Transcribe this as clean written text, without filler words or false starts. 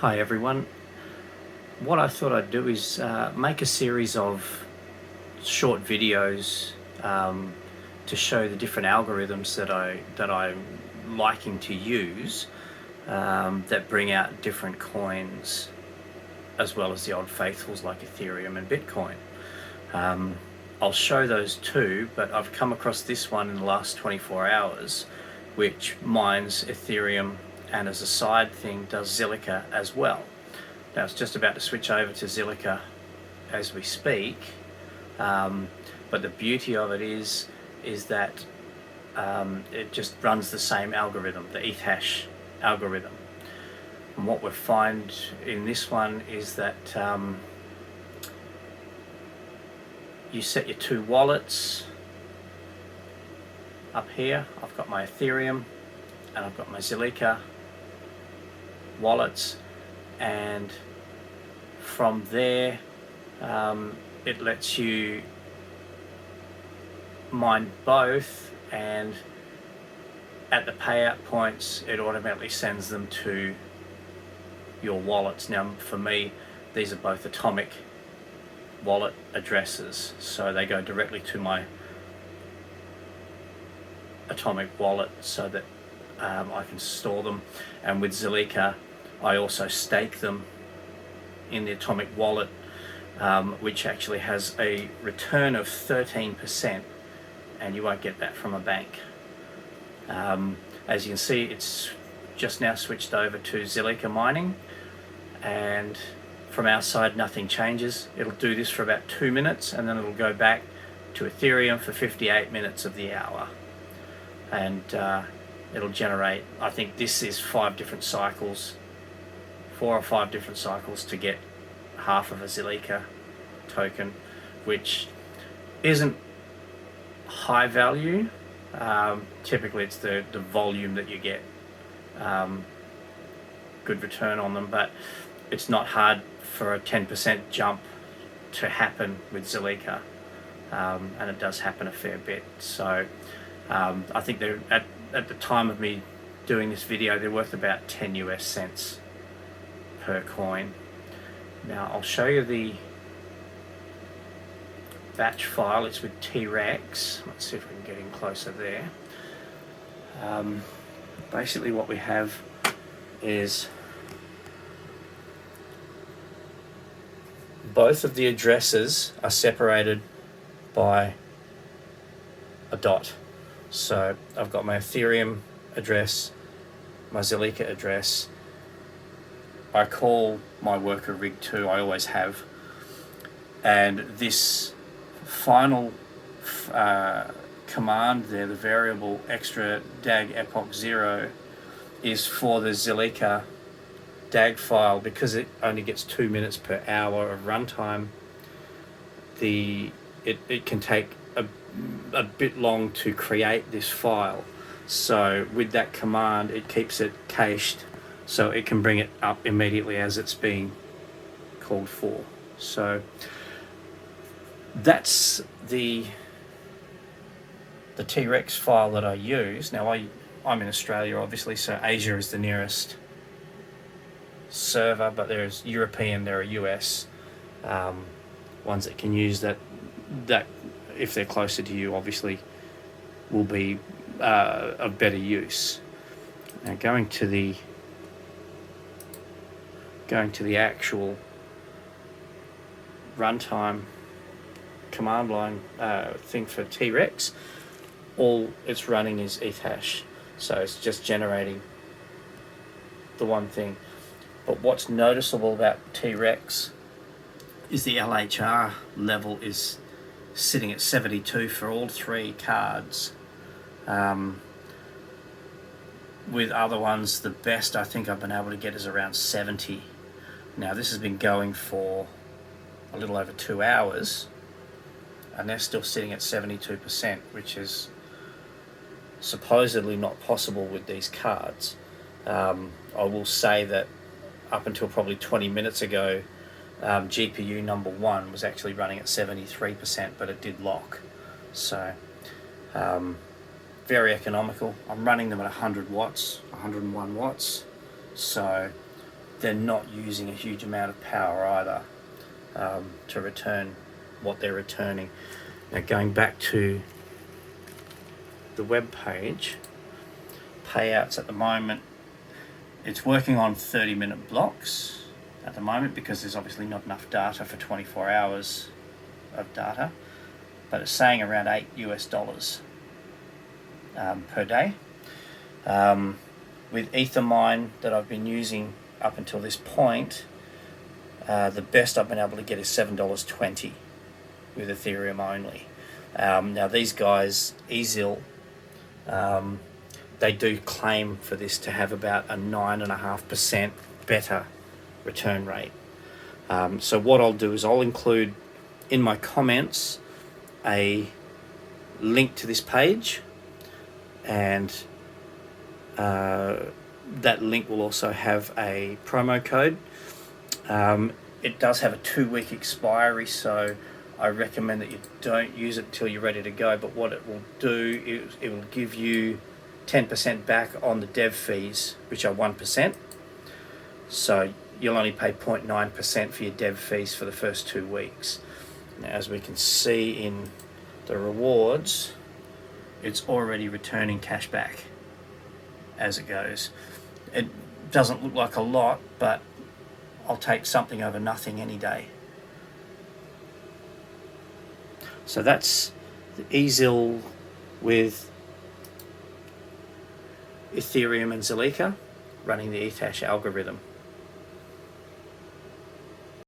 Hi everyone. What I thought I'd do is make a series of short videos to show the different algorithms that I'm liking to use that bring out different coins, as well as the old faithfuls like Ethereum and Bitcoin. I'll show those too, but I've come across this one in the last 24 hours, which mines Ethereum and as a side thing does Zilliqa as well. Now it's just about to switch over to Zilliqa as we speak, but the beauty of it is that it just runs the same algorithm, the ETH hash algorithm. And what we find in this one is that you set your two wallets up here. I've got my Ethereum and I've got my Zilliqa wallets, and from there it lets you mine both, and at the payout points it automatically sends them to your wallets. Now for me, these are both atomic wallet addresses, so they go directly to my atomic wallet so that I can store them. And with Zilliqa, I also stake them in the atomic wallet, which actually has a return of 13%, and you won't get that from a bank. As you can see, it's just now switched over to Zilliqa mining, and from our side nothing changes. It'll do this for about 2 minutes, and then it'll go back to Ethereum for 58 minutes of the hour, and it'll generate, I think this is 4 or 5 different cycles to get half of a Zilliqa token, which isn't high value. Typically it's the volume that you get good return on them, but it's not hard for a 10% jump to happen with Zilliqa, and it does happen a fair bit. So I think they're at the time of me doing this video, they're worth about 10 US cents per coin. Now I'll show you the batch file. It's with T-Rex. Let's see if we can get in closer there. Basically what we have is both of the addresses are separated by a dot. So I've got my Ethereum address, my Zilliqa address. I call my worker rig 2, I always have, and this final command there, the variable extra dag epoch 0, is for the Zilliqa DAG file. Because it only gets 2 minutes per hour of runtime, it can take a bit long to create this file. So with that command, it keeps it cached so it can bring it up immediately as it's being called for. So that's the T-Rex file that I use. Now I'm in Australia obviously, so Asia is the nearest server, but there's European, there are US ones that can use that if they're closer to you obviously will be of better use. Now going to the actual runtime command line thing for T-Rex, all it's running is ETH hash, so it's just generating the one thing. But what's noticeable about T-Rex is the LHR level is sitting at 72 for all 3 cards. With other ones, the best I think I've been able to get is around 70. Now this has been going for a little over 2 hours, and they're still sitting at 72%, which is supposedly not possible with these cards. I will say that up until probably 20 minutes ago, GPU number 1 was actually running at 73%, but it did lock. So very economical. I'm running them at 100 watts, 101 watts. So they're not using a huge amount of power either to return what they're returning. Now going back to the web page, payouts at the moment, it's working on 30-minute blocks at the moment because there's obviously not enough data for 24 hours of data, but it's saying around $8 per day. With Ethermine that I've been using up until this point, the best I've been able to get is $7.20 with Ethereum only. Now these guys, Ezil, they do claim for this to have about a 9.5% better return rate. So what I'll do is I'll include in my comments a link to this page, and that link will also have a promo code. It does have a 2-week expiry, so I recommend that you don't use it until you're ready to go, but what it will do, it will give you 10% back on the dev fees, which are 1%. So you'll only pay 0.9% for your dev fees for the first 2 weeks. Now, as we can see in the rewards, it's already returning cash back as it goes. It doesn't look like a lot, but I'll take something over nothing any day. So that's the Ezil with Ethereum and Zilliqa running the Ethash algorithm.